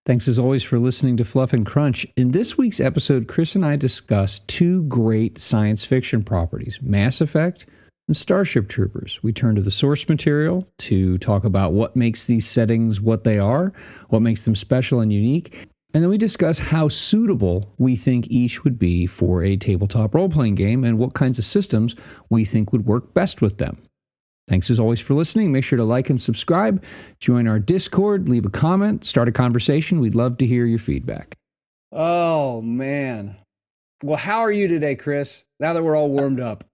Thanks as always for listening to Fluff and Crunch. In this week's episode, Chris and I discuss two great science fiction properties, Mass Effect and Starship Troopers. We turn to the source material to talk about what makes these settings what they are, what makes them special and unique, and then we discuss how suitable we think each would be for a tabletop role-playing game and what kinds of systems we think would work best with them. Thanks as always for listening. Make sure to like and subscribe, join our Discord, leave a comment, start a conversation. We'd love to hear your feedback. Oh, man. Well, how are you today, Chris? Now that we're all warmed up.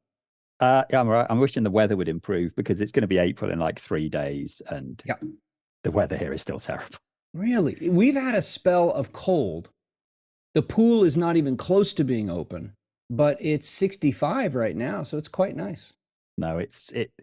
Yeah, I'm right. I'm wishing the weather would improve because it's going to be April in like 3 days and the weather here is still terrible. Really? We've had a spell of cold. The pool is not even close to being open, but it's 65 right now, so it's quite nice. No,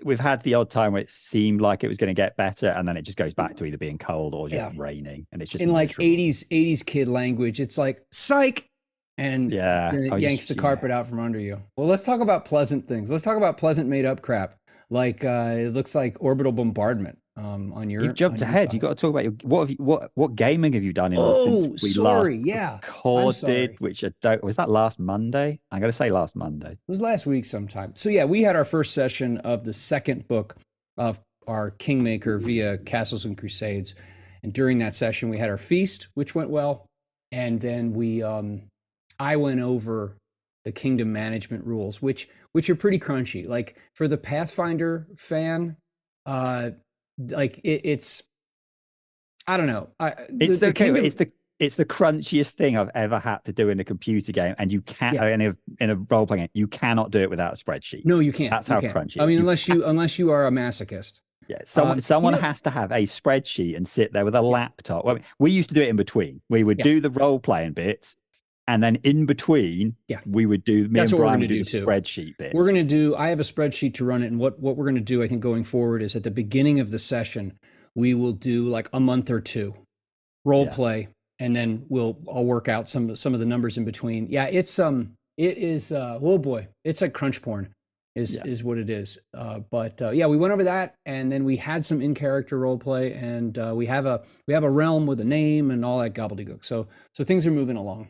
we've had the odd time where it seemed like it was going to get better, and then it just goes back to either being cold or just raining, and it's just in miserable. Like 80s kid language. It's like psych, and then it yanks the carpet out from under you. Well, let's talk about pleasant things. Let's talk about pleasant made up crap. Like it looks like orbital bombardment. On your You've jumped ahead. You got to talk about what gaming have you done since we last recorded? Which was that last Monday? I'm going to say last Monday. It was last week sometime. So yeah, we had our first session of the second book of our Kingmaker via Castles and Crusades, and during that session we had our feast, which went well, and then I went over the kingdom management rules, which are pretty crunchy. Like for the Pathfinder fan, like it's I don't know. It's the crunchiest thing I've ever had to do in a computer game, and you can't in a role playing game. You cannot do it without a spreadsheet. No, you can't. That's how crunchy. I mean, unless you are a masochist. Yeah, someone has to have a spreadsheet and sit there with a laptop. Well, we used to do it in between. We would do the role playing bits. And then in between, we would do, me and Brian would do the spreadsheet bit. We're going to do, I have a spreadsheet to run it. And what we're going to do, I think, going forward is at the beginning of the session, we will do like a month or two role play. And then I'll work out some of the numbers in between. Yeah, it is, oh boy, it's like crunch porn is what it is. But we went over that, and then we had some in-character role play, and we have a realm with a name and all that gobbledygook. So things are moving along.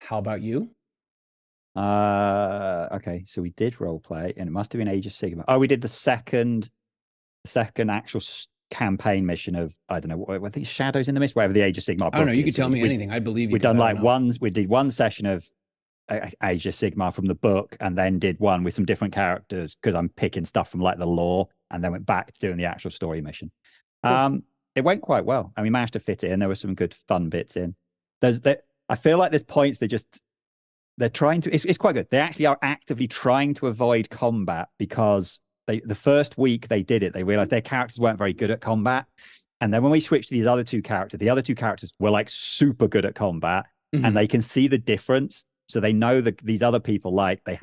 How about you? Okay, so we did role play, and it must have been Age of Sigmar. Oh, we did the second actual campaign mission of, I don't know, I think Shadows in the Mist, whatever the Age of Sigmar. I don't know. You could tell me anything. I believe you. We did one session of Age of Sigmar from the book, and then did one with some different characters because I'm picking stuff from like the lore, and then went back to doing the actual story mission. Cool. It went quite well, and we managed to fit it in. There were some good fun bits in. I feel like there's points they're trying to, it's quite good. They actually are actively trying to avoid combat because the first week they did it, they realized their characters weren't very good at combat. And then when we switched to the other two characters were like super good at combat, and they can see the difference. So they know that these other people, like they've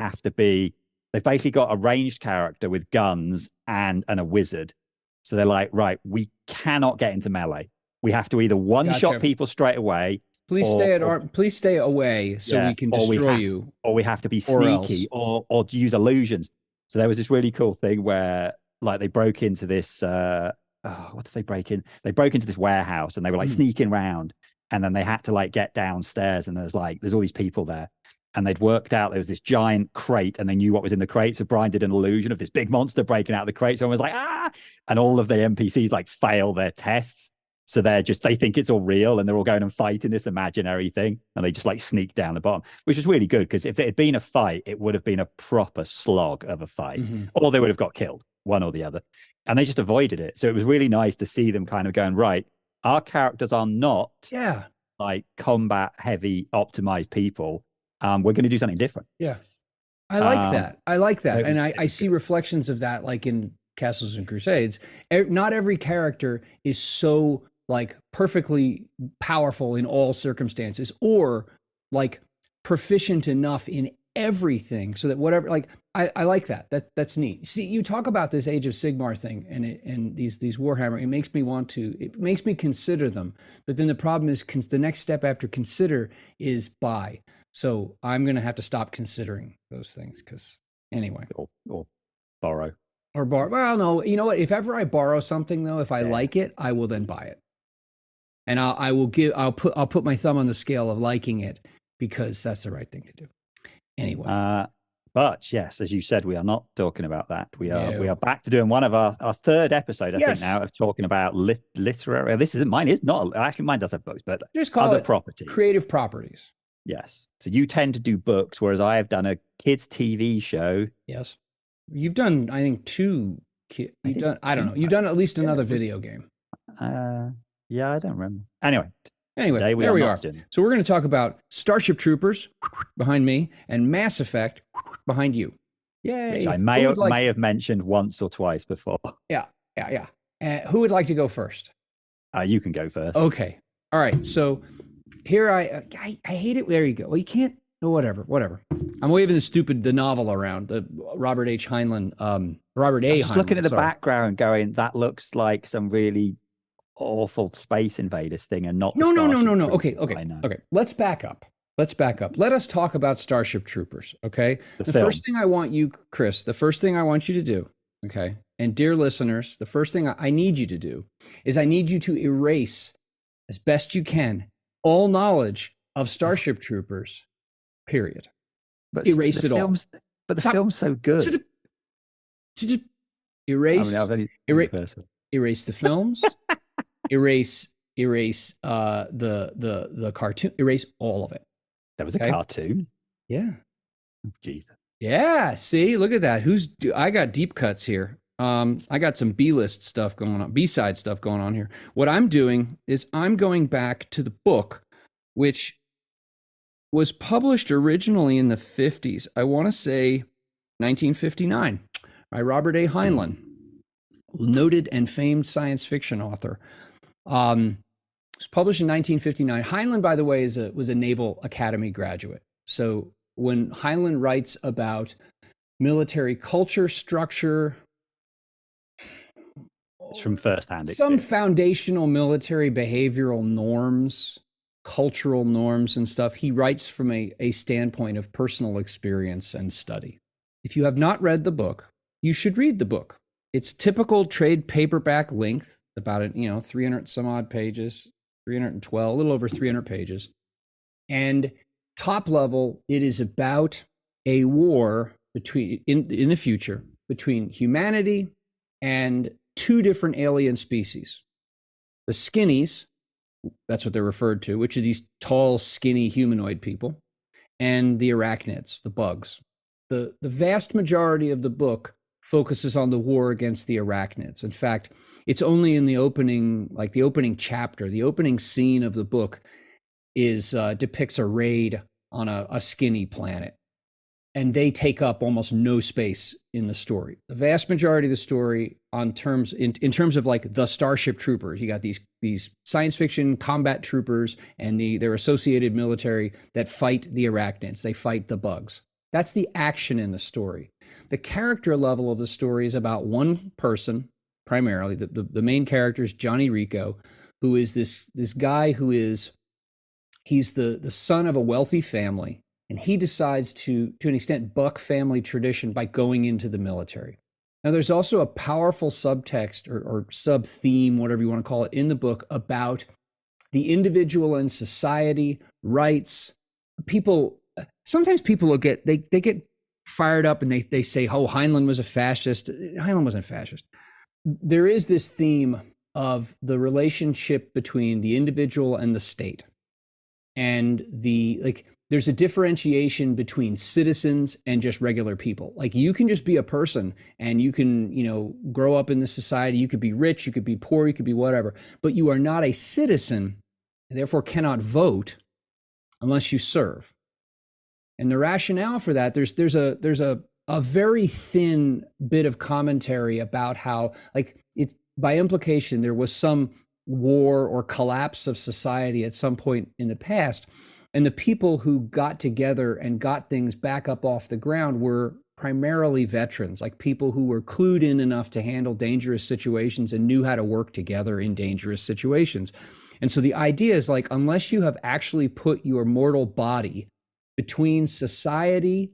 basically got a ranged character with guns and a wizard. So they're like, right, we cannot get into melee. We have to either one-shot people straight away. Please stay away so we can destroy you. Or we have to be sneaky or use illusions. So there was this really cool thing where like they broke into this what did they break in? They broke into this warehouse, and they were like sneaking around, and then they had to like get downstairs, and there's all these people there. And they'd worked out there was this giant crate, and they knew what was in the crate. So Brian did an illusion of this big monster breaking out of the crate. So everyone was like, ah! And all of the NPCs like fail their tests. So they think it's all real, and they're all going and fighting this imaginary thing, and they just like sneak down the bottom, which was really good because if it had been a fight, it would have been a proper slog of a fight, or they would have got killed, one or the other, and they just avoided it. So it was really nice to see them kind of going, right, our characters are not like combat heavy optimized people. We're going to do something different. Yeah, I like that, and I see reflections of that like in Castles and Crusades. Not every character is so like perfectly powerful in all circumstances, or like proficient enough in everything so that whatever, like I like that. That's neat. See, you talk about this Age of Sigmar thing and these Warhammer. It makes me consider them. But then the problem is the next step after consider is buy. So I'm gonna have to stop considering those things because anyway. Or borrow. Well, no. You know what? If ever I borrow something though, if I like it, I will then buy it. And I'll put my thumb on the scale of liking it because that's the right thing to do. Anyway. But yes, as you said, we are not talking about that. We are back to doing one of our third episode, I think now, of talking about literary. This isn't mine. It's not actually mine does have books, but just call other it properties, creative properties. Yes. So you tend to do books, whereas I have done a kids' TV show. Yes. You've done, I think, two. I don't know. You've done at least another video game. Yeah, I don't remember. Anyway, there we are. So we're going to talk about Starship Troopers behind me and Mass Effect behind you. Yay! Which I may have mentioned once or twice before. Yeah. Who would like to go first? You can go first. Okay. All right. So here I hate it. There you go. Well, you can't. Oh, whatever. I'm waving the novel around. The Robert H. Heinlein. Robert A. Heinlein. Looking at the background, going, that looks like some really awful Space Invaders thing, and not. No. Okay. Let's back up. Let us talk about Starship Troopers. Okay. The first thing I want you, Chris. The first thing I want you to do. Okay. And dear listeners, the first thing I need you to do is I need you to erase as best you can all knowledge of Starship Troopers. Period. But erase it all. But the film's so good. Erase the films. erase the cartoon. Erase all of it. That was a cartoon. Yeah. Jesus. Yeah. See, look at that. I got deep cuts here. I got some B-list stuff going on, B-side stuff going on here. What I'm doing is I'm going back to the book, which was published originally in the 50s. I want to say 1959 by Robert A. Heinlein, noted and famed science fiction author. It was published in 1959. Heinlein, by the way, was a Naval Academy graduate. So when Heinlein writes about military culture, structure, it's from firsthand experience. Some foundational military behavioral norms, cultural norms and stuff. He writes from a standpoint of personal experience and study. If you have not read the book, you should read the book. It's typical trade paperback length, about 300 some odd pages, 312, a little over 300 pages. And top level, it is about a war in the future between humanity and two different alien species. The skinnies, that's what they're referred to, which are these tall, skinny humanoid people, and the arachnids, the bugs. The vast majority of the book focuses on the war against the arachnids. In fact, it's only in the opening chapter, the opening scene of the book depicts a raid on a skinny planet. And they take up almost no space in the story. The vast majority of the story in terms of like the Starship Troopers, you got these science fiction combat troopers and their associated military that fight the arachnids. They fight the bugs. That's the action in the story. The character level of the story is about one person, primarily. The main character is Johnny Rico, who is this guy he's the son of a wealthy family. And he decides to an extent, buck family tradition by going into the military. Now, there's also a powerful subtext or sub-theme, whatever you want to call it, in the book about the individual and society, rights. Sometimes people will get fired up and they say, oh, Heinlein was a fascist. Heinlein wasn't a fascist. There is this theme of the relationship between the individual and the state. And there's a differentiation between citizens and just regular people. Like, you can just be a person and you can, grow up in the society. You could be rich, you could be poor, you could be whatever, but you are not a citizen and therefore cannot vote unless you serve. And the rationale for that, there's a very thin bit of commentary about how, it's by implication, there was some war or collapse of society at some point in the past. And the people who got together and got things back up off the ground were primarily veterans, like people who were clued in enough to handle dangerous situations and knew how to work together in dangerous situations. And so the idea is, like, unless you have actually put your mortal body between society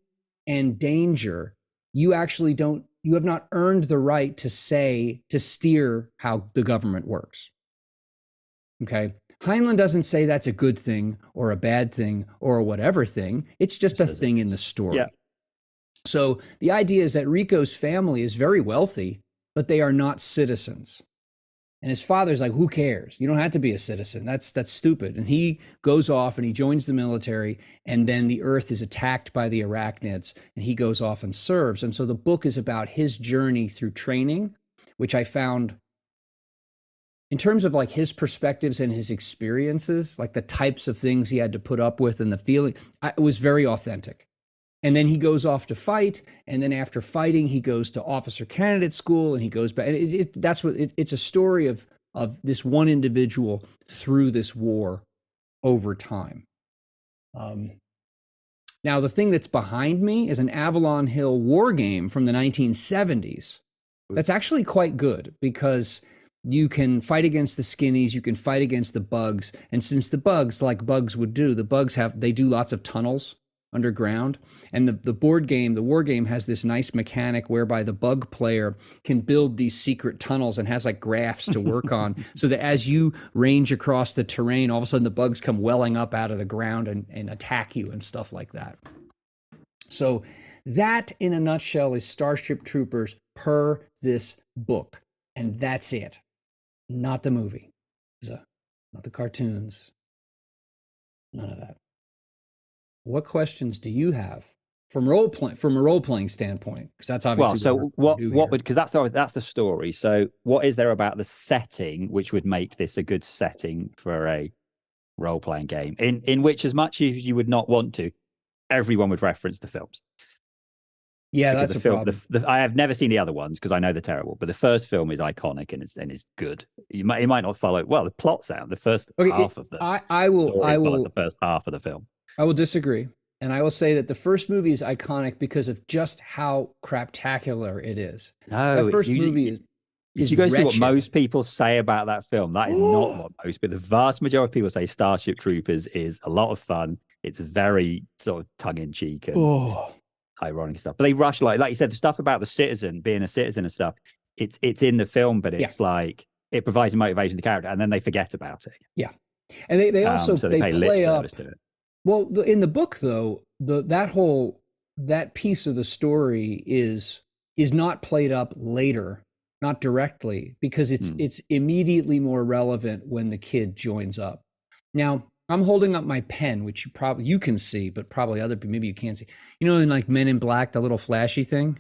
and danger, you have not earned the right to steer how the government works. Okay. Heinlein doesn't say that's a good thing or a bad thing or a whatever thing. It's just a thing in the story. Yeah. So the idea is that Rico's family is very wealthy, but they are not citizens. And his father's like, who cares? You don't have to be a citizen. That's stupid. And he goes off and he joins the military, and then the Earth is attacked by the arachnids, and he goes off and serves. And so the book is about his journey through training, which I found, in terms of like his perspectives and his experiences, like the types of things he had to put up with and the feeling, it was very authentic. And then he goes off to fight, and then after fighting, he goes to officer candidate school, and he goes back. And it's a story of this one individual through this war over time. Now, the thing that's behind me is an Avalon Hill war game from the 1970s. That's actually quite good, because you can fight against the skinnies, you can fight against the bugs, and since the bugs, like bugs would do, they do lots of tunnels underground. And the war game has this nice mechanic whereby the bug player can build these secret tunnels and has like graphs to work on, so that as you range across the terrain, all of a sudden the bugs come welling up out of the ground and attack you and stuff like that. So that, in a nutshell, is Starship Troopers per this book. And that's it. Not the movie. Not the cartoons. None of that. What questions do you have from a role playing standpoint? Because that's obviously because that's the story. So what is there about the setting which would make this a good setting for a role playing game? In which, as much as you would not want to, everyone would reference the films. Yeah, because that's a problem. I have never seen the other ones because I know they're terrible. But the first film is iconic and is good. It might not follow. Well, the plot's out. The first half of the I will the first half of the film. I will disagree. And I will say that the first movie is iconic because of just how craptacular it is. No, the first movie is if you go see what most people say about that film, that is not what most, but the vast majority of people say Starship Troopers is a lot of fun. It's very sort of tongue-in-cheek and ironic stuff. But they rush, like you said, the stuff about the citizen, being a citizen and stuff, it's in the film, but it's like it provides a motivation to the character, and then they forget about it. Yeah. And they also so they pay lip service to it. Well, in the book, though, that piece of the story is not played up later, not directly, because it's immediately more relevant when the kid joins up. Now, I'm holding up my pen, which you can see, but probably other people, maybe you can't see. You know, in like Men in Black, the little flashy thing.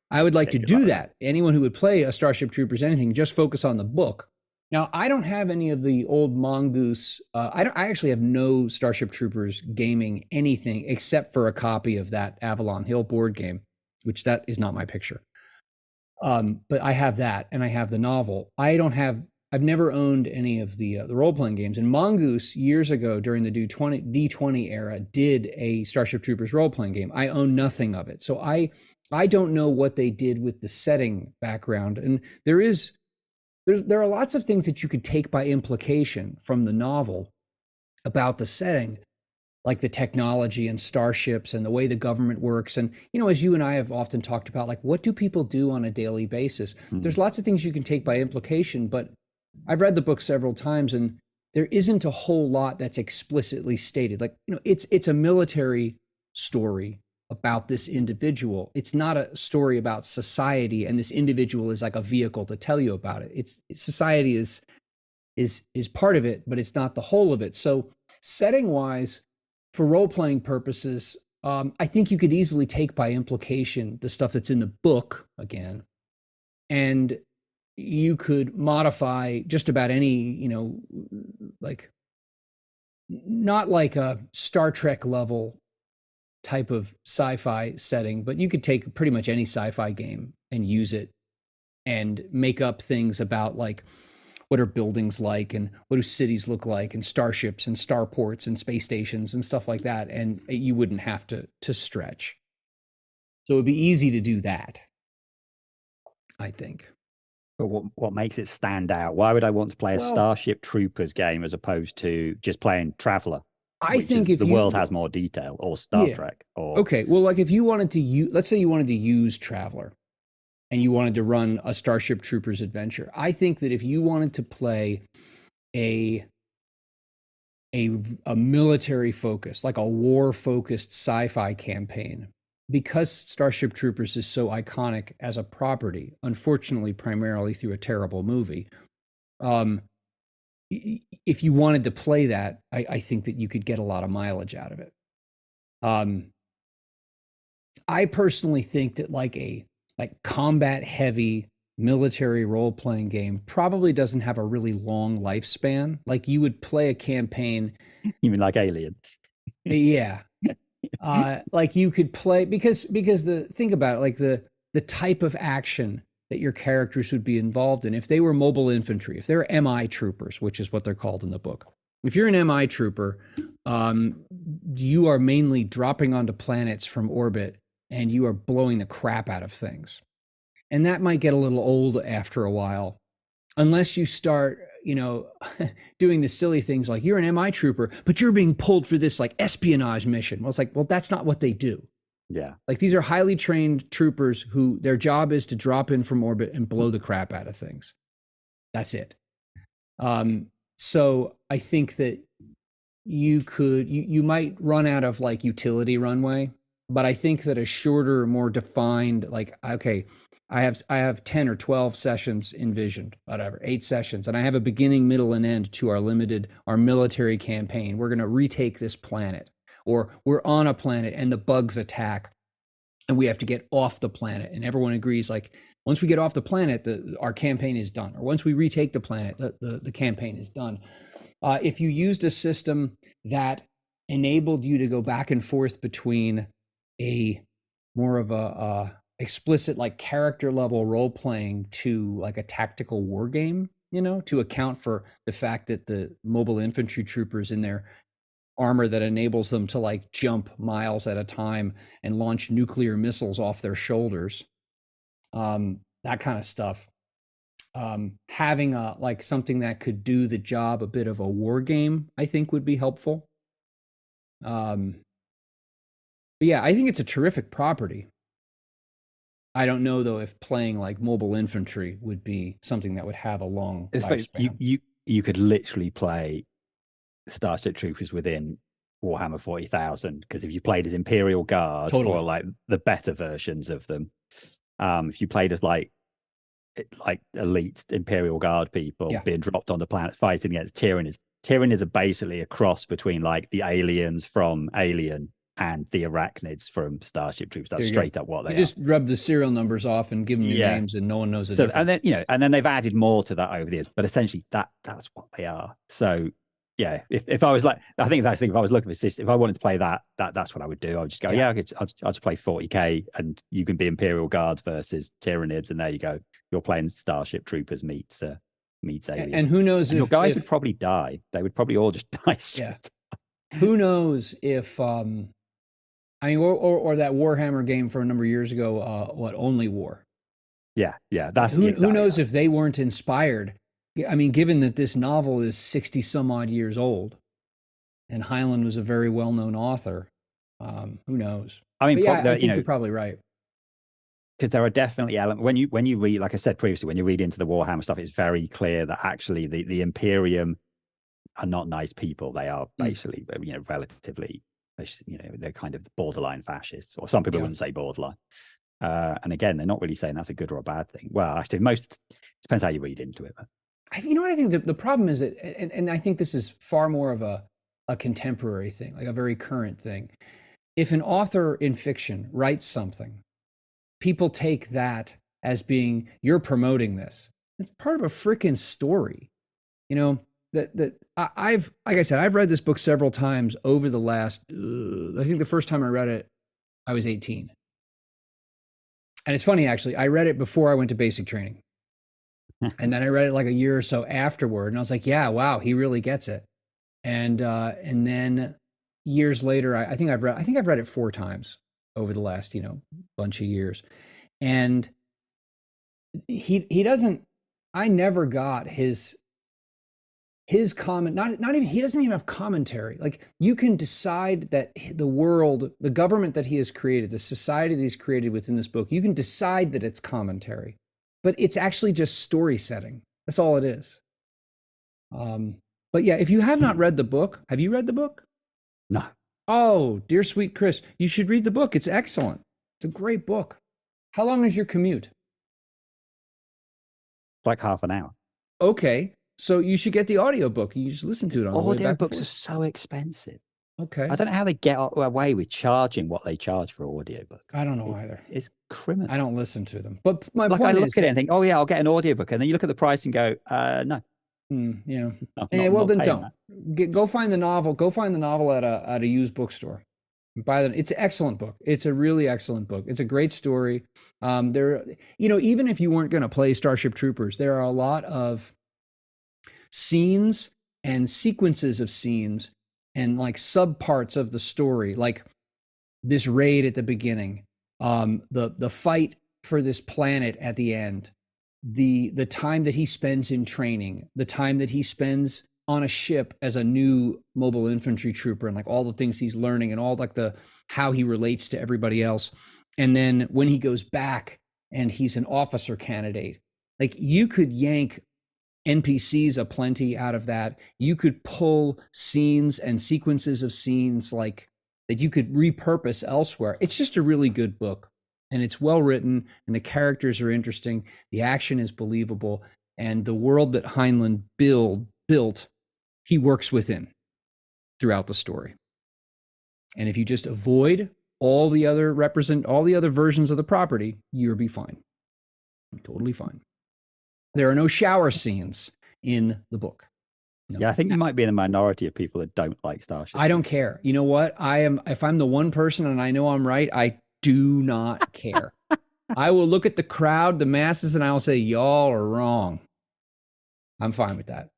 I would like to do that. Anyone who would play a Starship Troopers, anything, just focus on the book. Now, I don't have any of the old Mongoose. I actually have no Starship Troopers gaming anything except for a copy of that Avalon Hill board game, which that is not my picture. But I have that, and I have the novel. I've never owned any of the role-playing games. And Mongoose, years ago, during the D20 era, did a Starship Troopers role-playing game. I own nothing of it. So I don't know what they did with the setting background. And there are lots of things that you could take by implication from the novel about the setting, like the technology and starships and the way the government works. And, you know, as you and I have often talked about, like, what do people do on a daily basis? There's lots of things you can take by implication, but I've read the book several times, and there isn't a whole lot that's explicitly stated. Like, you know, it's a military story about this individual. It's not a story about society, and this individual is like a vehicle to tell you about it. Society is part of it, but it's not the whole of it. So setting wise, for role-playing purposes, I think you could easily take by implication the stuff that's in the book again, and you could modify just about any, you know, like not like a Star Trek level type of sci-fi setting, but you could take pretty much any sci-fi game and use it and make up things about, like, what are buildings like, and what do cities look like, and starships and starports and space stations and stuff like that, and you wouldn't have to stretch. So it'd be easy to do that, I think. But what makes it stand out? Why would I want to play a Starship Troopers game as opposed to just playing Traveller? I think if the world has more detail, or Star Trek, or okay, well, like if you wanted to let's say you wanted to use Traveller, and you wanted to run a Starship Troopers adventure, I think that if you wanted to play a a military focus, like a war focused sci-fi campaign. Because Starship Troopers is so iconic as a property, unfortunately, primarily through a terrible movie. Um, if you wanted to play that, I think that you could get a lot of mileage out of it. I personally think that like combat heavy military role playing game probably doesn't have a really long lifespan. Like you would play a campaign. You mean like Alien? Yeah. Like you could play because the think about it, like the type of action that your characters would be involved in if they were mobile infantry, if they're MI troopers, which is what they're called in the book. If you're an MI trooper, you are mainly dropping onto planets from orbit and you are blowing the crap out of things. And that might get a little old after a while, unless you start, doing the silly things like you're an MI trooper, but you're being pulled for this like espionage mission. Well, it's like, well, that's not what they do. Yeah. Like these are highly trained troopers who their job is to drop in from orbit and blow the crap out of things. That's it. So I think that you might run out of like utility runway, but I think that a shorter, more defined, like, okay, I have 10 or 12 sessions envisioned, whatever, 8 sessions, and I have a beginning, middle, and end to our military campaign. We're going to retake this planet, or we're on a planet and the bugs attack and we have to get off the planet. And everyone agrees, like, once we get off the planet, our campaign is done. Or once we retake the planet, the campaign is done. If you used a system that enabled you to go back and forth between a more of a explicit like character level role playing to like a tactical war game, to account for the fact that the mobile infantry troopers in their armor that enables them to like jump miles at a time and launch nuclear missiles off their shoulders, that kind of stuff. Having like something that could do the job a bit of a war game, I think would be helpful. But yeah, I think it's a terrific property. I don't know though if playing like mobile infantry would be something that would have a long lifespan. You could literally play Starship Troopers within Warhammer 40,000, because if you played as Imperial Guard, or like the better versions of them, if you played as like elite Imperial Guard people being dropped on the planet fighting against Tyranids are basically a cross between like the aliens from Alien and the arachnids from Starship Troopers. That's straight up what they are. Just rub the serial numbers off and give them new names, and no one knows the difference. And then they've added more to that over the years, but essentially that's what they are. So yeah, if I was like, I think if I was looking for system, if I wanted to play that's what I would do. I would just go, I'll just play 40k, and you can be Imperial Guards versus Tyranids, and there you go. You're playing Starship Troopers meets Alien. And who knows if your guys would probably die. They would probably all just die. Yeah. Who knows if I mean, or that Warhammer game from a number of years ago, Only War. Yeah. That's who knows if they weren't inspired. I mean, given that this novel is 60 some odd years old, and Hyland was a very well known author, who knows? I mean, I think you're probably right. Because there are definitely elements when you read, like I said previously, when you read into the Warhammer stuff, it's very clear that actually the Imperium are not nice people. They are basically, relatively, they're kind of borderline fascists, or some people wouldn't say borderline. And again, they're not really saying that's a good or a bad thing. Well, actually, depends how you read into it. But. You know what I think the problem is that, and I think this is far more of a contemporary thing, like a very current thing. If an author in fiction writes something, people take that as being, you're promoting this. It's part of a freaking story. I've, like I said, I've read this book several times over the last, I think the first time I read it, I was 18. And it's funny, actually, I read it before I went to basic training. And then I read it like a year or so afterward. And I was like, yeah, wow, he really gets it. And then years later, I think I've read it 4 times over the last, bunch of years. And he doesn't, I never got his comment, not even, he doesn't even have commentary. Like, you can decide that the world, the government that he has created, the society that he's created within this book, you can decide that it's commentary, but it's actually just story setting. That's all it is. But yeah, if you have not read the book, have you read the book? No, Oh, dear sweet Chris, you should read the book. It's excellent. It's a great book. How long is your commute? like half an hour. Okay, so you should get the audiobook. You just listen to it on the way back. Audiobooks are so expensive. Okay. I don't know how they get away with charging what they charge for audiobooks. I don't know either. It's criminal. I don't listen to them. But my like point I look is at it and think, oh yeah, I'll get an audiobook, and then you look at the price and go, no. Yeah. Well, then don't. Go find the novel. Go find the novel at a used bookstore. Buy them. It's an excellent book. It's a really excellent book. It's a great story. Even if you weren't going to play Starship Troopers, there are a lot of scenes and sequences of scenes and like subparts of the story, like this raid at the beginning, the fight for this planet at the end, the time that he spends in training, the time that he spends on a ship as a new mobile infantry trooper, and like all the things he's learning and all like how he relates to everybody else. And then when he goes back and he's an officer candidate, like you could yank NPCs aplenty out of that. You could pull scenes and sequences of scenes like that you could repurpose elsewhere. It's just a really good book, and it's well written, and the characters are interesting. The action is believable, and the world that Heinlein built, he works within throughout the story. And if you just avoid all the other versions of the property, you'll be fine. Totally fine. There are no shower scenes in the book. No. Yeah, I think you might be in the minority of people that don't like Starship. I don't care. You know what? If I'm the one person and I know I'm right, I do not care. I will look at the crowd, the masses, and I will say, y'all are wrong. I'm fine with that.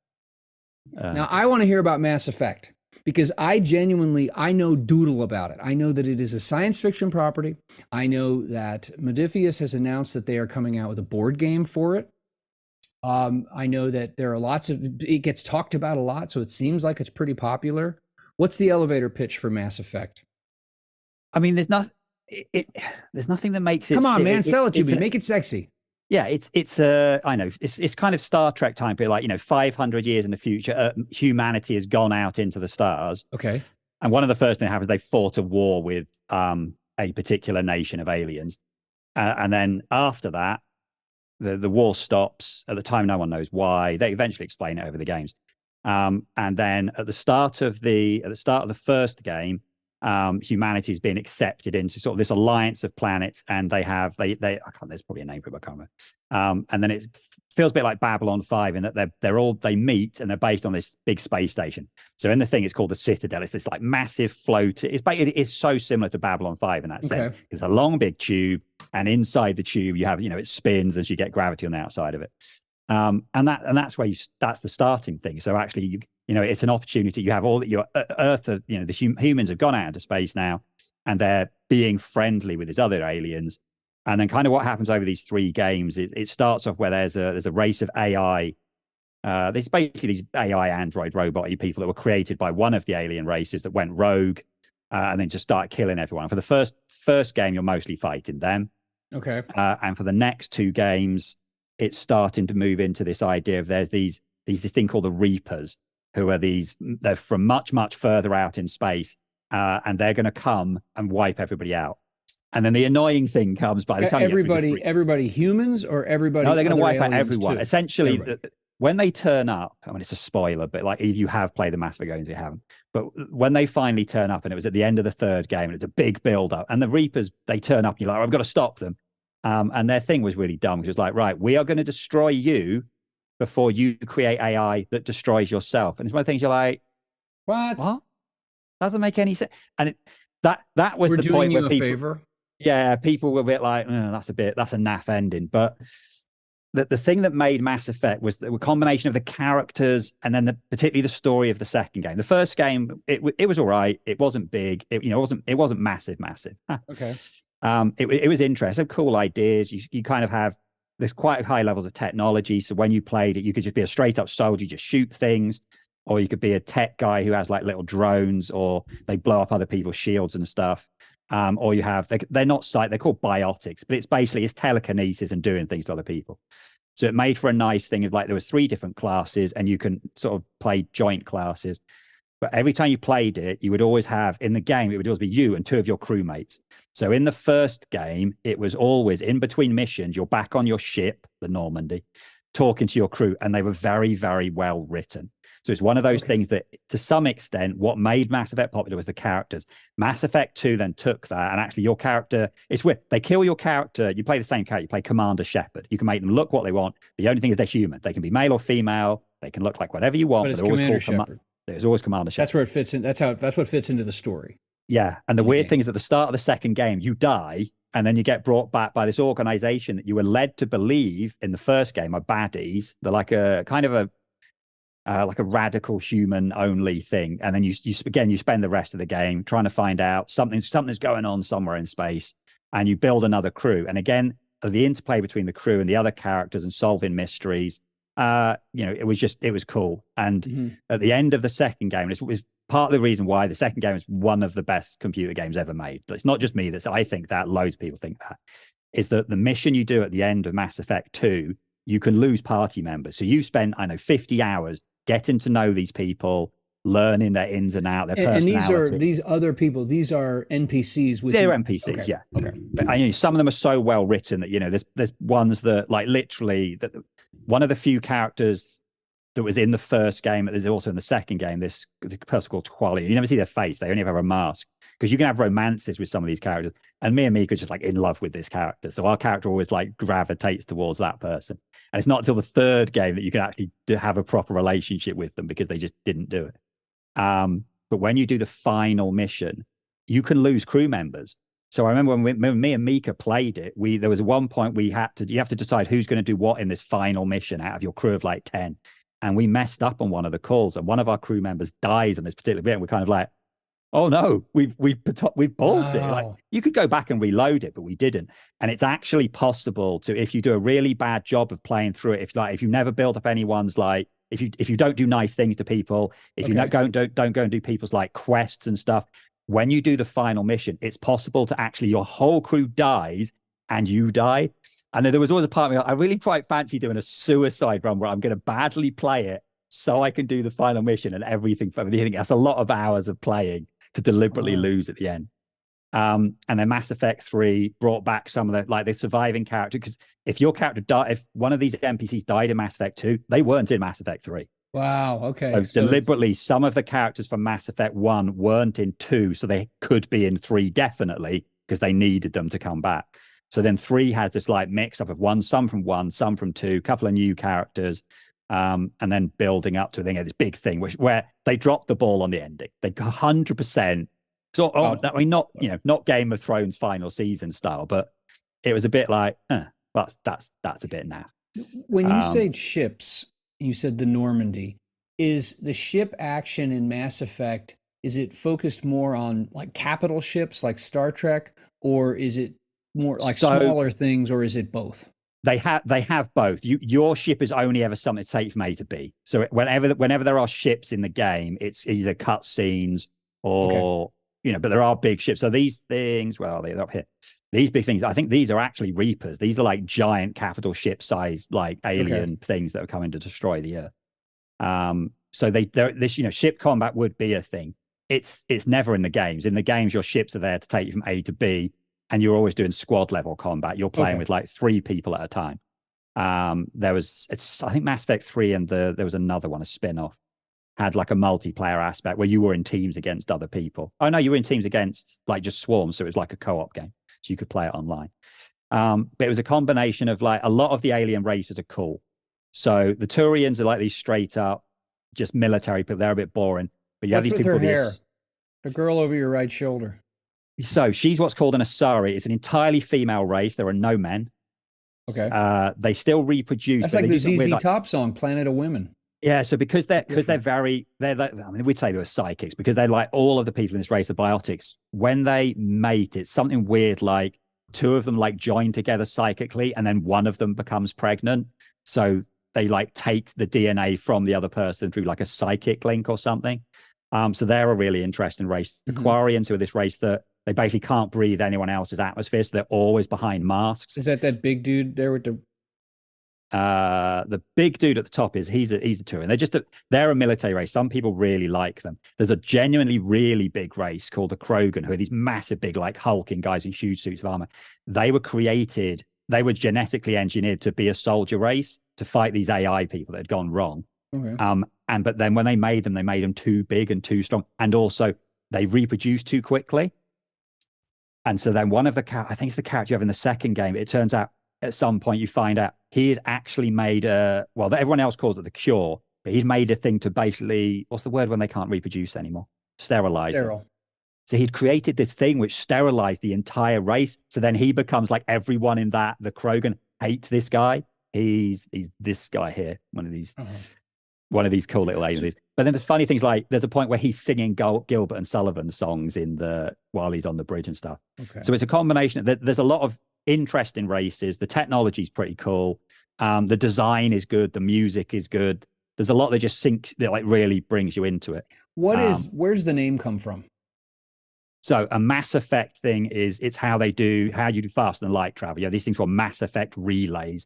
Now, I want to hear about Mass Effect because I know doodle about it. I know that it is a science fiction property. I know that Modiphius has announced that they are coming out with a board game for it. I know that there are it gets talked about a lot, so it seems like it's pretty popular. What's the elevator pitch for Mass Effect? I mean, there's nothing that makes it. Come on, man, sell it to me. Make it sexy. Yeah, I know it's kind of Star Trek time, but like 500 years in the future, humanity has gone out into the stars. Okay. And one of the first things that happens, they fought a war with a particular nation of aliens, and then after that, the war stops. At the time, no one knows why. They eventually explain it over the games. And then at the start of the first game, humanity has been accepted into sort of this alliance of planets, and they there's probably a name for it, but I can't remember. And then it feels a bit like Babylon 5 in that they meet and they're based on this big space station. So in the thing, it's called the Citadel. It's this like massive float. It's so similar to Babylon 5 in that sense. It's a long big tube, and inside the tube you have it spins as you get gravity on the outside of it. And that's where that's the starting thing. So actually it's an opportunity. You have all that your Earth, the humans have gone out into space now, and they're being friendly with these other aliens. And then kind of what happens over these 3 games, it starts off where there's a race of AI. There's basically these AI android robot people that were created by one of the alien races that went rogue and then just started killing everyone. For the first game, you're mostly fighting them. Okay. And for the next 2 games, it's starting to move into this idea of there's this thing called the Reapers, who are they're from much, much further out in space, and they're going to come and wipe everybody out. And then the annoying thing comes by the time everybody humans or everybody. No, they're going to wipe out everyone. Too. Essentially, when they turn up, I mean, it's a spoiler, but like if you have played the Mass Effect games, you haven't. But when they finally turn up, and it was at the end of the 3rd game, and it's a big build up, and the Reapers, they turn up, and you're like, I've got to stop them. And their thing was really dumb, which was like, right, we are going to destroy you before you create AI that destroys yourself. And it's one of the things you're like, what? Doesn't make any sense. And that was the point where people, favor. Yeah, people were a bit like, that's a naff ending. But the thing that made Mass Effect was the combination of the characters and then particularly the story of the second game. The first game, it was all right. It wasn't big. It wasn't massive. Okay. It was interesting, cool ideas. You kind of have there's quite high levels of technology. So when you played it, you could just be a straight up soldier, just shoot things, or you could be a tech guy who has like little drones, or they blow up other people's shields and stuff. Or you have they're not they're called biotics, but it's telekinesis and doing things to other people. So it made for a nice thing of like there was 3 different classes and you can sort of play joint classes. But every time you played it, you would always have in the game, it would always be you and 2 of your crewmates. So in the first game, it was always in between missions, you're back on your ship, the Normandy, talking to your crew, and they were very, very well written. So it's one of those things that, to some extent, what made Mass Effect popular was the characters. Mass Effect 2 then took that, and actually your character, it's weird. They kill your character. You play the same character. You play Commander Shepard. You can make them look what they want. The only thing is they're human. They can be male or female. They can look like whatever you want, but they're always called there's always Commander Shepard. That's where it fits in. That's what fits into the story. Yeah. And the weird thing is at the start of the second game, you die, and then you get brought back by this organization that you were led to believe in the first game are baddies. They're like a kind of a like a radical human only thing. And then you spend the rest of the game trying to find out something's going on somewhere in space, and you build another crew. And again, the interplay between the crew and the other characters and solving mysteries, it was cool. And at the end of the second game, it was part of the reason why the second game is one of the best computer games ever made. But it's not just me I think that, loads of people think that, is that the mission you do at the end of Mass Effect 2, you can lose party members. So you spend, 50 hours getting to know these people, learning their ins and outs, their personalities. And these other people, these are NPCs. They're NPCs, yeah. Okay. But some of them are so well written that, there's ones that, like, literally, that one of the few characters that was in the first game, there's also in the second game, this person called Quali. You never see their face. They only have a mask, because you can have romances with some of these characters. And me and Mika are just like in love with this character. So our character always like gravitates towards that person. And it's not until the third game that you can actually have a proper relationship with them, because they just didn't do it. But when you do the final mission, you can lose crew members. So I remember when me and Mika played it, there was one point you have to decide who's going to do what in this final mission out of your crew of like 10. And we messed up on one of the calls, and one of our crew members dies on this particular bit. And we're kind of like, oh no, we've paused it. Like, you could go back and reload it, but we didn't. And it's actually possible to, if you do a really bad job of playing through it, if you never build up anyone's, like, if you don't do nice things to people, if you don't go and do people's like quests and stuff, when you do the final mission, it's possible to actually, your whole crew dies and you die. And then there was always a part of me, I really quite fancy doing a suicide run where I'm going to badly play it so I can do the final mission and everything. That's a lot of hours of playing to deliberately lose at the end. And then Mass Effect 3 brought back some of the surviving character, because if your character died, if one of these NPCs died in Mass Effect 2, they weren't in Mass Effect 3. Wow. Okay. So deliberately, some of the characters from Mass Effect 1 weren't in 2, so they could be in 3 definitely, because they needed them to come back. So then 3 has this like mix up of some from 1, some from 2, couple of new characters, and then building up to this big thing, where they dropped the ball on the ending. They 100%. So, not Game of Thrones final season style, but it was a bit like, that's a bit naff. When you say ships, you said the Normandy. Is the ship action in Mass Effect, is it focused more on like capital ships like Star Trek, or is it more like smaller things, or is it both? They have both. Your ship is only ever something to take from A to B. So whenever there are ships in the game, it's either cutscenes or but there are big ships. So these things, well, they're up here. These big things, I think these are actually Reapers. These are like giant capital ship size, like alien things that are coming to destroy the Earth. So this ship combat would be a thing. It's never in the games. In the games, your ships are there to take you from A to B, and you're always doing squad level combat. You're playing with like 3 people at a time. I think Mass Effect 3 and there was another one, a spin-off, had like a multiplayer aspect where you were in teams against other people. Oh no, you were in teams against like just swarms. So it was like a co-op game. So you could play it online. But it was a combination of like, a lot of the alien races are cool. So the Turians are like these straight up, just military people. They're a bit boring. But you have these people with her hair? The girl over your right shoulder. So she's what's called an Asari. It's an entirely female race. There are no men. Okay. They still reproduce. That's like the ZZ Top song, Planet of Women. Yeah, so because they're we'd say they were psychics, because they're like, all of the people in this race are biotics. When they mate, it's something weird, like 2 of them like join together psychically, and then one of them becomes pregnant. So they like take the DNA from the other person through like a psychic link or something. So they're a really interesting race. The Quarians, who are this race that they basically can't breathe anyone else's atmosphere, so they're always behind masks. Is that big dude there with the The big dude at the top he's a Turian. They're a military race. Some people really like them. There's a genuinely really big race called the Krogan, who are these massive, big, like hulking guys in huge suits of armor. They were genetically engineered to be a soldier race to fight these AI people that had gone wrong. Okay. But then when they made them too big and too strong, and also they reproduce too quickly. And so then I think it's the character you have in the second game. It turns out at some point you find out he had actually made everyone else calls it the cure, but he'd made a thing to basically, what's the word when they can't reproduce anymore? Sterilize them. So he'd created this thing which sterilized the entire race. So then he becomes like everyone in the Krogan hates this guy. He's this guy here, one of these cool little aliens. But then there's funny things like there's a point where he's singing Gilbert and Sullivan songs while he's on the bridge and stuff. Okay. So it's a combination. There's a lot of interesting races. The technology is pretty cool. The design is good. The music is good. There's a lot that like really brings you into it. Where's the name come from? So a Mass Effect thing it's how you do faster than light travel. You have these things called Mass Effect relays,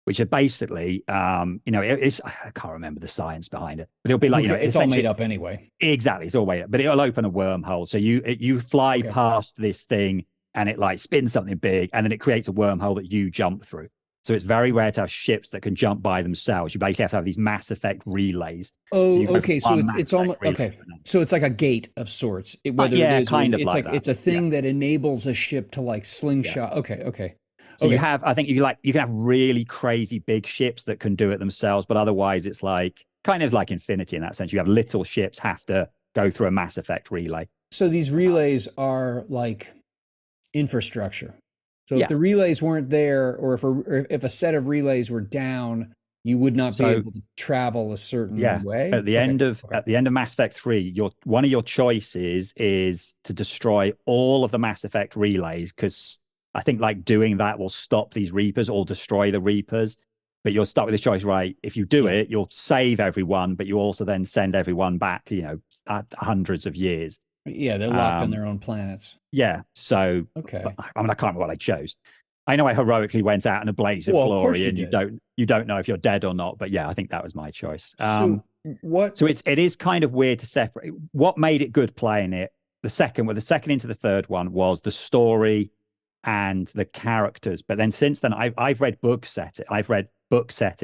which are basically, I can't remember the science behind it, but it'll be like, it's all made up anyway. Exactly. It's all made up, but it'll open a wormhole. So you fly past this thing and it like spins something big and then it creates a wormhole that you jump through. So it's very rare to have ships that can jump by themselves. You basically have to have these Mass Effect relays. Oh, okay. So it's almost okay. So it's like a gate of sorts. It's a thing that enables a ship to like slingshot. Yeah. Okay. So you can have really crazy big ships that can do it themselves, but otherwise it's like kind of like Infinity in that sense. You have little ships have to go through a Mass Effect relay. So these relays are like infrastructure. So if the relays weren't there, or if a set of relays were down, you would not be able to travel a certain way. At the end of Mass Effect 3, one of your choices is to destroy all of the Mass Effect relays, because I think like doing that will stop these Reapers or destroy the Reapers. But you're stuck with this choice, right? If you do it, you'll save everyone, but you also then send everyone back, hundreds of years. Yeah, they're locked on their own planets. Yeah. So okay. I can't remember what I chose. I know I heroically went out in a blaze of glory, and you don't know if you're dead or not. But yeah, I think that was my choice. So it is kind of weird to separate. What made it good playing it? The second into the third one was the story and the characters. But then since then, I've read book set in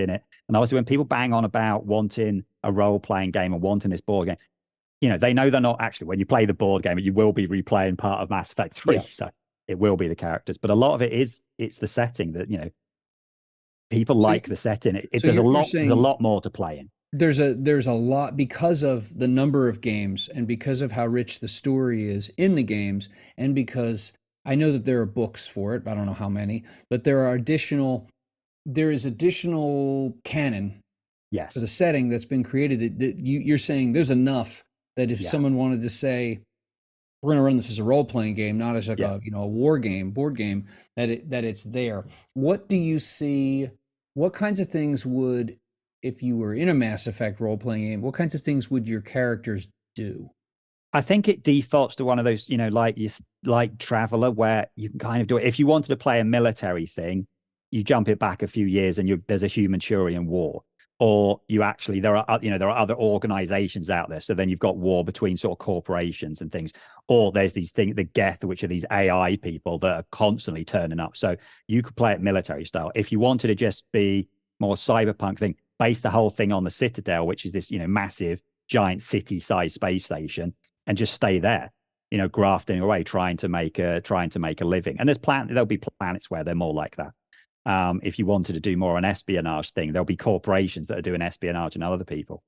it, and obviously when people bang on about wanting a role playing game and wanting this board game, they know they're not actually, when you play the board game, you will be replaying part of Mass Effect 3. Yeah. So it will be the characters. But a lot of it's the setting that, people like the setting. There's a lot more to play in. There's a lot because of the number of games and because of how rich the story is in the games, and because I know that there are books for it, I don't know how many, but there is additional canon for the setting that's been created that you're saying there's enough that if someone wanted to say, we're going to run this as a role-playing game, not as like a war game, board game, that it's there. What do you see? What kinds of things would, if you were in a Mass Effect role-playing game, what kinds of things would your characters do? I think it defaults to one of those, like Traveller, where you can kind of do it. If you wanted to play a military thing, you jump it back a few years and there's a human Turian war. Or there are other organizations out there. So then you've got war between sort of corporations and things. Or there's these things, the Geth, which are these AI people that are constantly turning up. So you could play it military style. If you wanted to just be more cyberpunk thing, base the whole thing on the Citadel, which is this, massive, giant city-sized space station, and just stay there, grafting away, trying to make a living. And there'll be planets where they're more like that. If you wanted to do more an espionage thing, there'll be corporations that are doing espionage and other people.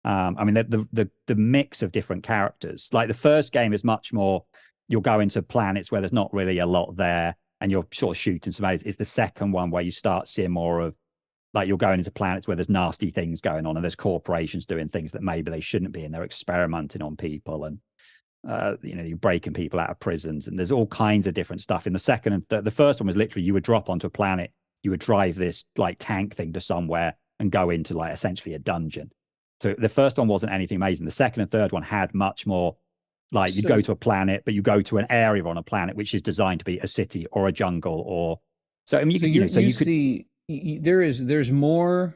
The mix of different characters, like the first game is much more, you'll go into planets where there's not really a lot there and you're sort of shooting some aliens. It's the second one where you start seeing more of, like, you're going into planets where there's nasty things going on and there's corporations doing things that maybe they shouldn't be, and they're experimenting on people, and you're breaking people out of prisons, and there's all kinds of different stuff in the second and the first one was literally you would drop onto a planet, you would drive this like tank thing to somewhere and go into like essentially a dungeon. So the first one wasn't anything amazing. The second and third one had much more, like, you'd go to a planet, but you go to an area on a planet which is designed to be a city or a jungle, or so. I mean, there's more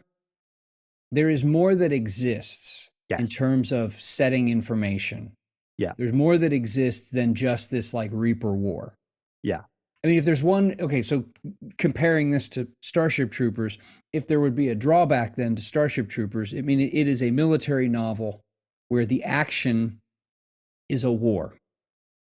that exists in Yes. terms of setting information. Yeah. There's more that exists than just this like Reaper war. Yeah. I mean, if there's one, okay, so comparing this to Starship Troopers, if there would be a drawback then to Starship Troopers, I mean, it is a military novel where the action is a war.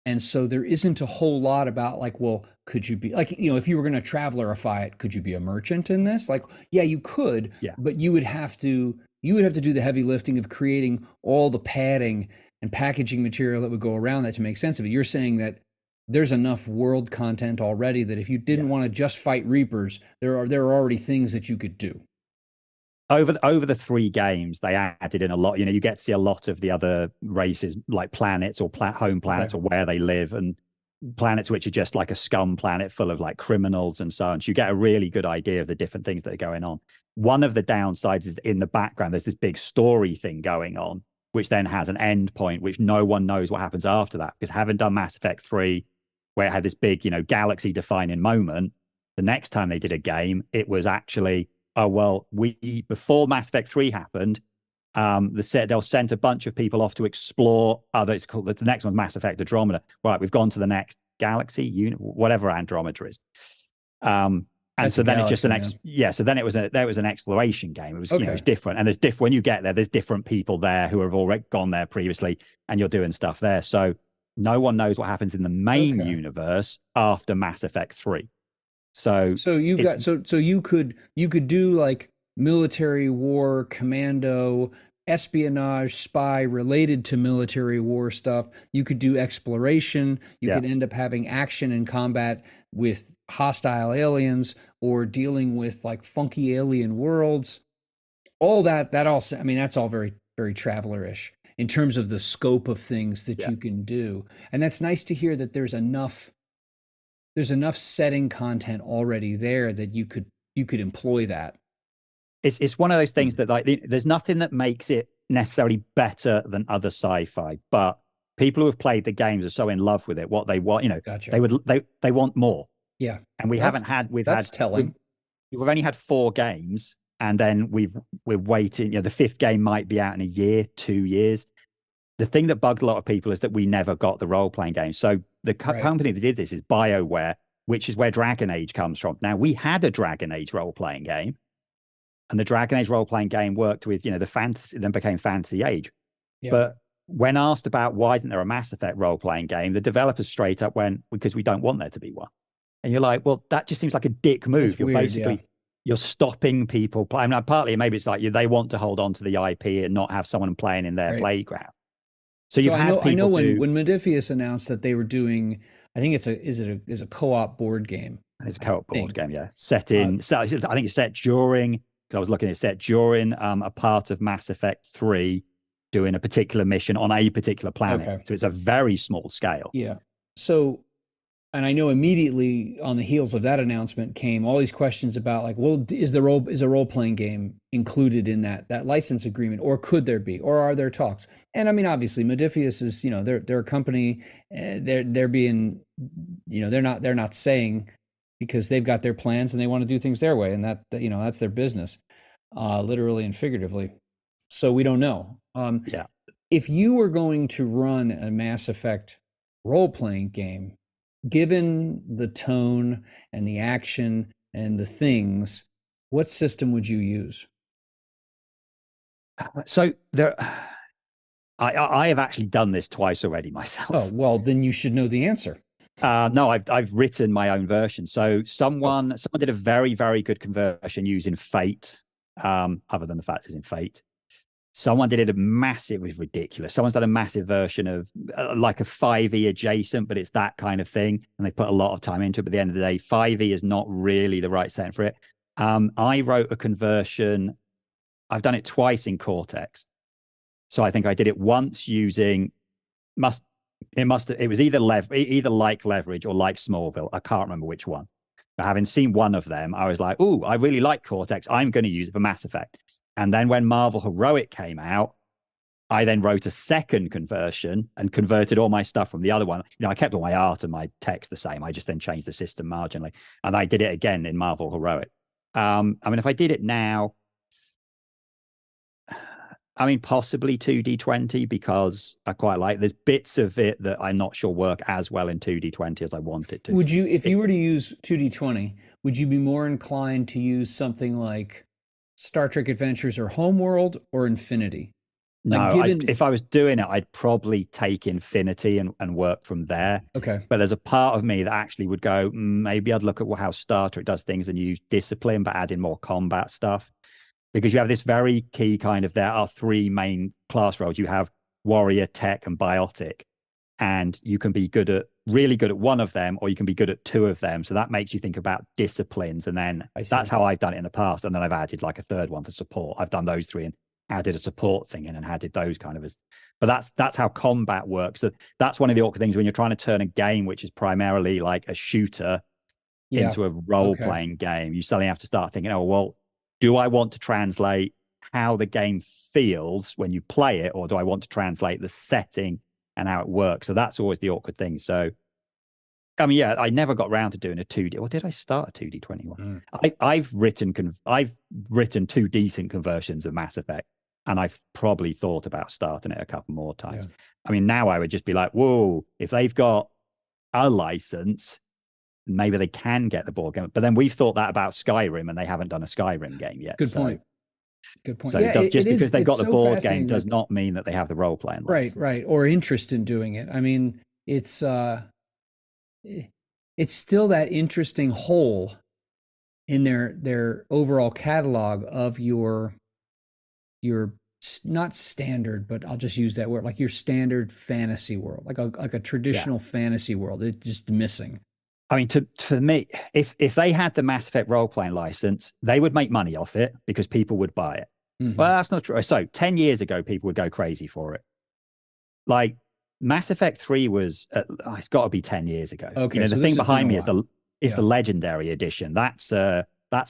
And so there isn't a whole lot about like, well, could you be like, if you were going to travelerify it, could you be a merchant in this? Like, yeah, you could, Yeah. but you would have to do the heavy lifting of creating all the padding and packaging material that would go around that to make sense of it. You're saying that there's enough world content already that if you didn't want to just fight Reapers, there are already things that you could do. Over the 3 games, they added in a lot. You get to see a lot of the other races, like planets or home planets, or where they live, and planets which are just like a scum planet full of like criminals and so on. So you get a really good idea of the different things that are going on. One of the downsides is in the background, there's this big story thing going on, which then has an end point, which no one knows what happens after that. Because having done Mass Effect 3, where it had this big, galaxy defining moment, the next time they did a game, it was actually, oh, well, before Mass Effect 3 happened, they'll send a bunch of people off to explore it's called, the next one's Mass Effect Andromeda. Right, we've gone to the next galaxy, whatever Andromeda is. And That's so then galaxy, it's just so then it was an exploration game. It was, it was different. And when you get there, there's different people there who have already gone there previously, and you're doing stuff there. So no one knows what happens in the main universe after Mass Effect 3. So you could do like military war, commando, espionage, spy related to military war stuff. You could do exploration. You could end up having action and combat with hostile aliens or dealing with like funky alien worlds. All that I mean, that's all very, very traveler-ish in terms of the scope of things that you can do. And that's nice to hear that there's enough setting content already there that you could employ that. It's one of those things that like there's nothing that makes it necessarily better than other sci-fi, but people who have played the games are so in love with it. What they want, Gotcha. they want more. Yeah, and we've only had 4 games, and then we're waiting. The 5th game might be out in a year, 2 years. The thing that bugged a lot of people is that we never got the role-playing game. So the company that did this is BioWare, which is where Dragon Age comes from. Now, we had a Dragon Age role-playing game, and the Dragon Age role-playing game worked with, the fantasy, then became Fantasy Age. Yeah. But when asked about why isn't there a Mass Effect role-playing game, the developers straight up went, because we don't want there to be one. And you're like, well, that just seems like a dick move. That's weird, you're stopping people playing. I mean, partly maybe it's like they want to hold on to the IP and not have someone playing in their playground. So I know when Modiphius announced that they were doing, I think it's a co-op board game. It's a co-op board game, yeah. I think it's set during, because I was looking at it, set during a part of Mass Effect 3 doing a particular mission on a particular planet. Okay. So it's a very small scale. Yeah. So, and I know immediately on the heels of that announcement came all these questions about like, well, is a role-playing game included in that license agreement, or could there be, or are there talks? And I mean, obviously, Modiphius is, they're a company, they're being, they're not saying, because they've got their plans and they want to do things their way, and that's their business, literally and figuratively. So we don't know. If you were going to run a Mass Effect role-playing game, given the tone and the action and the things, what system would you use? So I have actually done this twice already myself. Oh, well, then you should know the answer. No, I've written my own version. So someone did a very, very good conversion using Fate, other than the fact it's in Fate. Someone did it it was ridiculous. Someone's done a massive version of like a 5e adjacent, but it's that kind of thing. And they put a lot of time into it. But at the end of the day, 5e is not really the right setting for it. I wrote a conversion. I've done it twice in Cortex. So I think I did it once using it was either like Leverage or like Smallville. I can't remember which one. But having seen one of them, I was like, oh, I really like Cortex. I'm going to use it for Mass Effect. And then when Marvel Heroic came out, I then wrote a second conversion and converted all my stuff from the other one. I kept all my art and my text the same. I just then changed the system marginally. And I did it again in Marvel Heroic. I mean, if I did it now, I mean, possibly 2D20 because I quite like. There's bits of it that I'm not sure work as well in 2D20 as I want it to. Would you, if you were to use 2D20, would you be more inclined to use something like Star Trek Adventures or Homeworld or Infinity? Like No, if I was doing it, I'd probably take Infinity and work from there. Okay. But there's a part of me that actually would go, maybe I'd look at how Star Trek does things and use discipline, but add in more combat stuff. Because you have this very key kind of, there are three main class roles. You have warrior, tech, and biotic. And you can be really good at one of them, or you can be good at two of them. So that makes you think about disciplines. And then that's how I've done it in the past. And then I've added like a third one for support. I've done those three and added a support thing in and added those kind of but that's how combat works. So that's one of the awkward things when you're trying to turn a game, which is primarily like a shooter, into a role-playing game. You suddenly have to start thinking, oh, well, do I want to translate how the game feels when you play it, or do I want to translate the setting and how it works? So that's always the awkward thing. So, I mean, yeah, I never got around to doing a 2D. Or did I start a 2D21? I've written two decent conversions of Mass Effect, and I've probably thought about starting it a couple more times. Yeah. I mean, now I would just be like, whoa, if they've got a license, maybe they can get the board game. But then we've thought that about Skyrim, and they haven't done a Skyrim game yet. Good point. So yeah, just because they've got the board game does not mean that they have the role playing license. Right, or interest in doing it. I mean, it's still that interesting hole in their overall catalog of your not standard, but I'll just use that word, like your standard fantasy world, like a traditional fantasy world. It's just missing. I mean, for me, if they had the Mass Effect role-playing license, they would make money off it because people would buy it. Mm-hmm. Well, that's not true. So 10 years ago, people would go crazy for it. Like Mass Effect 3 was, it's got to be 10 years ago. Okay, the thing behind me is the Legendary Edition. That's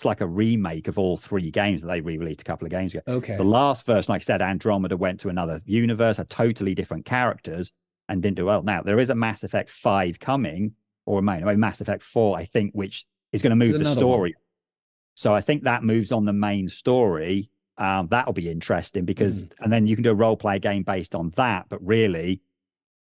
like a remake of all three games that they re-released a couple of games ago. Okay. The last version, like I said, Andromeda went to another universe, had totally different characters, and didn't do well. Now, there is a Mass Effect 5 coming, or Mass Effect 4, I think, which is going to move the story. One. So I think that moves on the main story. That'll be interesting because, and then you can do a role-play game based on that. But really,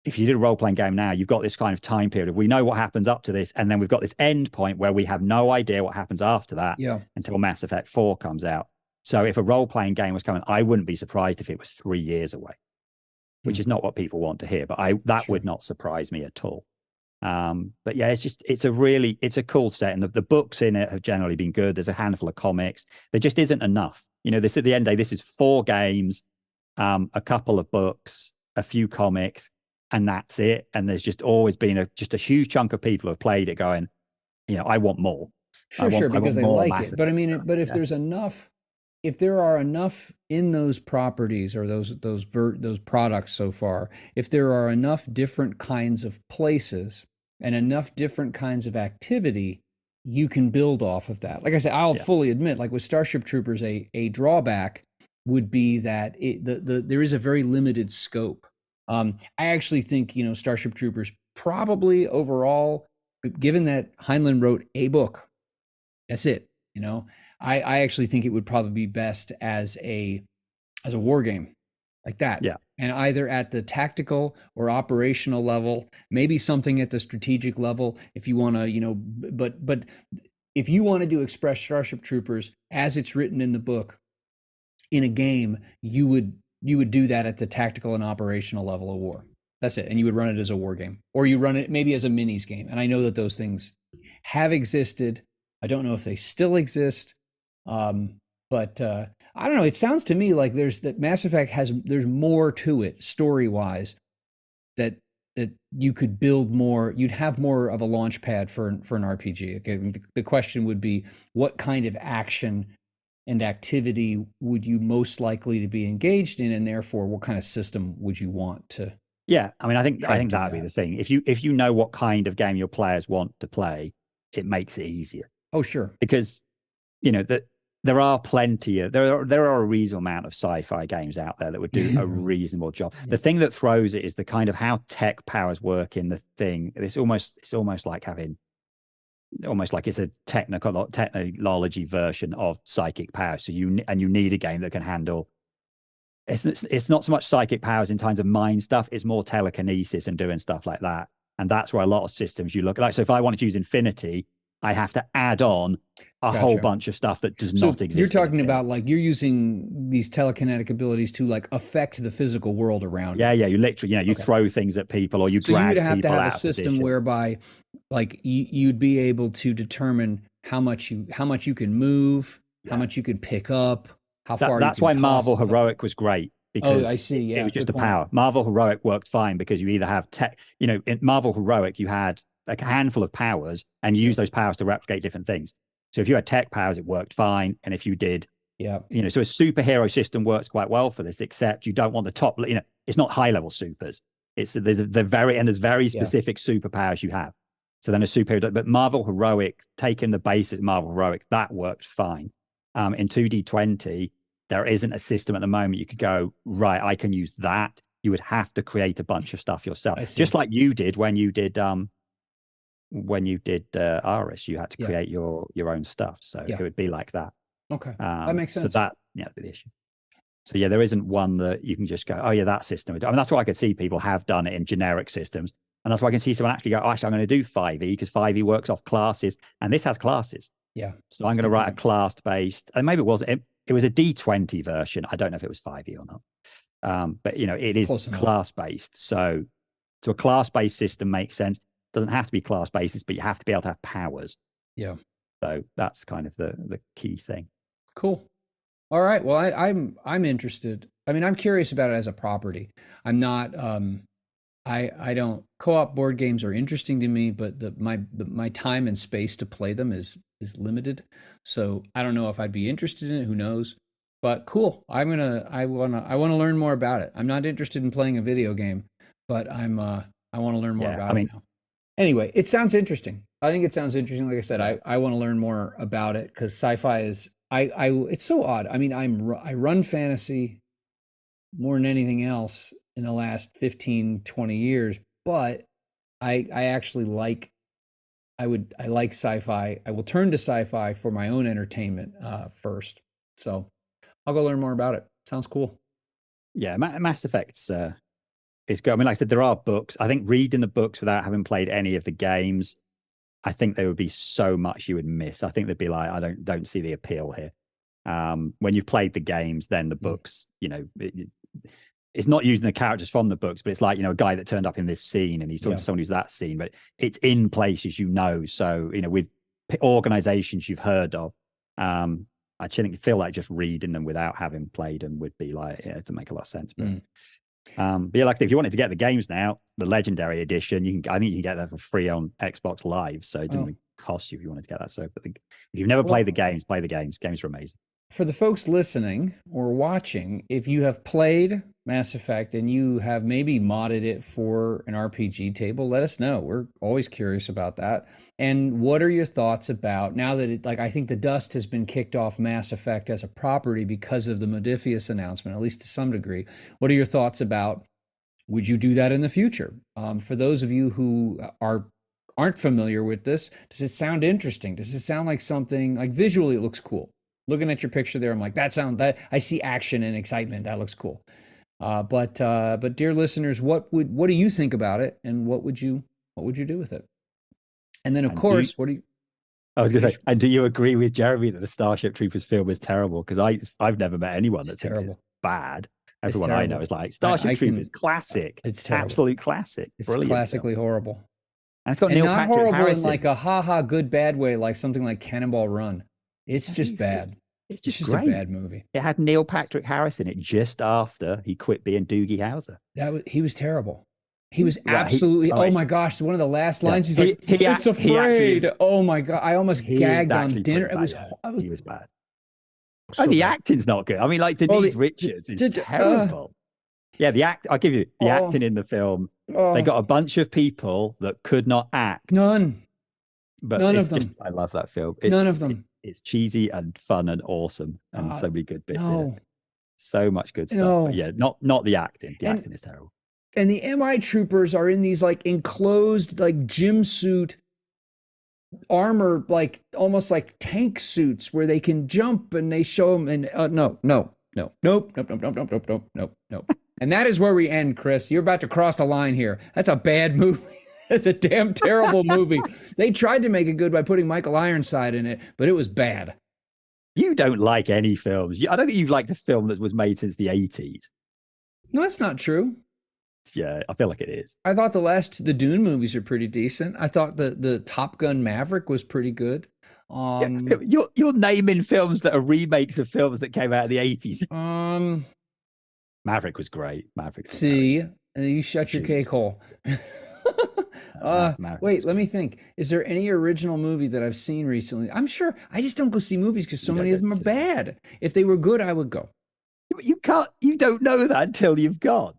if you did a role-playing game now, you've got this kind of time period of we know what happens up to this, and then we've got this end point where we have no idea what happens after that until Mass Effect 4 comes out. So if a role-playing game was coming, I wouldn't be surprised if it was 3 years away, which is not what people want to hear. But that would not surprise me at all. But yeah, it's a cool set, and the books in it have generally been good. There's a handful of comics. There just isn't enough. This at the end of the day, this is 4 games, a couple of books, a few comics, and that's it. And there's just always been a huge chunk of people who have played it going, I want more. Sure, because they like it. But I mean, but if there's enough, if there are enough in those properties or those products so far, if there are enough different kinds of places and enough different kinds of activity, you can build off of that. Like I said, I'll fully admit, like with Starship Troopers, a drawback would be that there is a very limited scope. I actually think, Starship Troopers probably overall, given that Heinlein wrote a book, that's it. I actually think it would probably be best as a war game like that. Yeah. And either at the tactical or operational level, maybe something at the strategic level, if you want to, but if you wanted to express Starship Troopers as it's written in the book in a game, you would do that at the tactical and operational level of war. That's it. And you would run it as a war game, or you run it maybe as a minis game. And I know that those things have existed. I don't know if they still exist. But I don't know. It sounds to me like Mass Effect there's more to it story-wise that you could build more. You'd have more of a launch pad for an RPG. Okay, the question would be, what kind of action and activity would you most likely to be engaged in, and therefore, what kind of system would you want to? Yeah, I mean, I think that'd be the thing. If you know what kind of game your players want to play, it makes it easier. Oh, sure. Because that. There are there are a reasonable amount of sci-fi games out there that would do a reasonable job. The thing that throws it is the kind of how tech powers work in the thing. It's almost like having almost like it's a technology version of psychic power. So you need a game that can handle. It's not so much psychic powers in terms of mind stuff. It's more telekinesis and doing stuff like that. And that's where a lot of systems you look like. So if I want to use Infinity, I have to add on a whole bunch of stuff that does not exist. You're talking about like you're using these telekinetic abilities to like affect the physical world around. Yeah, you literally, you throw things at people or you drag people out of position. So you'd have to have a system whereby like you'd be able to determine how much you can move, how much you can pick up, how far. That's why Marvel Heroic was great. Because I see. Yeah, it was just a power. Marvel Heroic worked fine because you either have in Marvel Heroic, you had like a handful of powers and you use those powers to replicate different things. So if you had tech powers, it worked fine. And if you did, so a superhero system works quite well for this, except you don't want the top, it's not high level supers. There's very specific superpowers you have. So then a superhero, but Marvel Heroic, taking the basis of Marvel Heroic, that worked fine. In 2D20, there isn't a system at the moment you could go, right, I can use that. You would have to create a bunch of stuff yourself. Just like you did when you did Aris, you had to create your own stuff. So it would be like that. Okay. That makes sense. So the issue. So there isn't one that you can just go, oh yeah, that system. I mean, that's why I could see people have done it in generic systems. And that's why I can see someone actually go, oh, actually, I'm going to do 5e because 5e works off classes. And this has classes. Yeah. So I'm going to write a class-based, and maybe it was a D20 version. I don't know if it was 5e or not. But it is class-based. So a class-based system makes sense. It doesn't have to be class-based, but you have to be able to have powers. Yeah. So that's kind of the key thing. Cool. All right. Well, I'm interested. I mean, I'm curious about it as a property. I'm not. I don't. Co-op board games are interesting to me, but my time and space to play them is limited. So I don't know if I'd be interested in it. Who knows? But cool. I wanna learn more about it. I'm not interested in playing a video game, but I want to learn more about it now. Anyway, it sounds interesting. I think it sounds interesting. Like I said, I want to learn more about it because sci-fi is it's so odd. I mean, I run fantasy more than anything else in the last 15, 20 years, but I actually like sci-fi. I will turn to sci-fi for my own entertainment first. So I'll go learn more about it. Sounds cool. Yeah, Mass Effect's is good. I mean, like I said, there are books. I think reading the books without having played any of the games, I think there would be so much you would miss. I think they'd be like, I don't see the appeal here. When you've played the games, then the books, it's not using the characters from the books, but it's like, a guy that turned up in this scene and he's talking to someone who's that scene, but it's in places, So, with organizations you've heard of, I feel like just reading them without having played them would be like, to make a lot of sense. But, but like if you wanted to get the games now, the Legendary Edition, I think you can get that for free on Xbox Live. So it didn't cost you if you wanted to get that. So but if you've never played the games, play the games. Games are amazing. For the folks listening or watching, if you have played Mass Effect and you have maybe modded it for an RPG table, let us know. We're always curious about that. And what are your thoughts about now that I think the dust has been kicked off Mass Effect as a property because of the Modiphius announcement, at least to some degree. What are your thoughts about, would you do that in the future? For those of you who aren't familiar with this, does it sound interesting? Does it sound like something, like visually it looks cool? Looking at your picture there, I'm like, that I see action and excitement. That looks cool. But dear listeners, what do you think about it, and what would you do with it? And then, of course, I was going to say, and do you agree with Jeremy that the Starship Troopers film is terrible? Because I've never met anyone that thinks it's bad. Everyone I know is like, Starship Troopers, classic. It's terrible. Absolute classic. It's brilliant classically film. horrible. And it's got Neil Patrick Harrison. Not horrible Harrison. in like a ha-ha good bad way, like something like Cannonball Run. It's just bad. It's just a bad movie. It had Neil Patrick Harris in it just after he quit being Doogie Howser. He was terrible. He was absolutely. Oh my gosh! One of the last lines. He's like, "It's afraid." Oh my god! I almost gagged on dinner. It was. He was bad. And the acting's not good. I mean, like Denise Richards is terrible. I'll give you the acting in the film. They got a bunch of people that could not act. None. But None of them. I love that film. None of them. It's cheesy and fun and awesome, and so many good bits in it. So much good stuff. But yeah, not the acting. The acting is terrible. And the MI troopers are in these like enclosed like gym suit armor, like almost like tank suits where they can jump, and they show them. And no, no, no, nope, nope, nope, nope, nope, nope, nope, nope, nope. And that is where we end, Chris. You're about to cross the line here. That's a bad movie. It's a damn terrible movie. They tried to make it good by putting Michael Ironside in it, but it was bad. You don't like any films. I don't think you've liked a film that was made since the 80s. No, that's not true. Yeah, I feel like it is. I thought the Dune movies are pretty decent. I thought the Top Gun Maverick was pretty good. You're naming films that are remakes of films that came out of the 80s. Maverick was great. You shut your cake hole. Wait, let me think. Is there any original movie that I've seen recently? I'm sure. I just don't go see movies because so many of them are bad. If they were good, I would go. You don't know that until you've gone.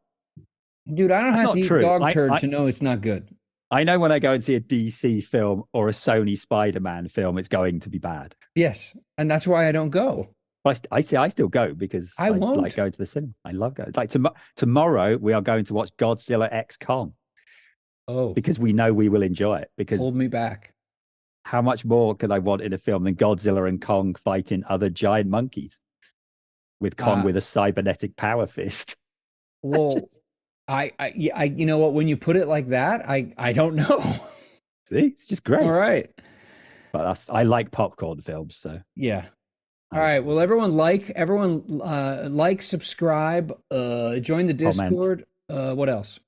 Dude, I don't have to eat dog turd to know it's not good. I know when I go and see a DC film or a Sony Spider-Man film, it's going to be bad. Yes, and that's why I don't go. But I still go because I like going to the cinema. I love going. Like tomorrow, we are going to watch Godzilla X Kong. Oh, because we know we will enjoy it. Because hold me back. How much more could I want in a film than Godzilla and Kong fighting other giant monkeys? With Kong with a cybernetic power fist. Well, you know what? When you put it like that, I don't know. See, it's just great. All right, but I like popcorn films, so yeah. All right. Well, everyone like, subscribe, join the Discord. What else?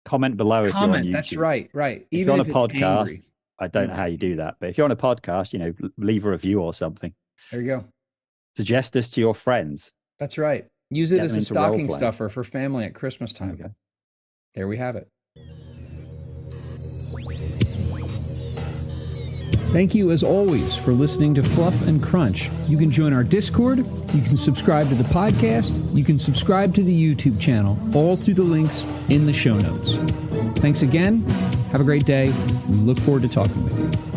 Comment below if you're on YouTube. That's right. If you're on a podcast, I don't know how you do that, but if you're on a podcast, leave a review or something. There you go. Suggest us to your friends. That's right. Use it as a stocking stuffer for family at Christmas time. There we have it. Thank you, as always, for listening to Fluff and Crunch. You can join our Discord. You can subscribe to the podcast. You can subscribe to the YouTube channel, all through the links in the show notes. Thanks again. Have a great day. We look forward to talking with you.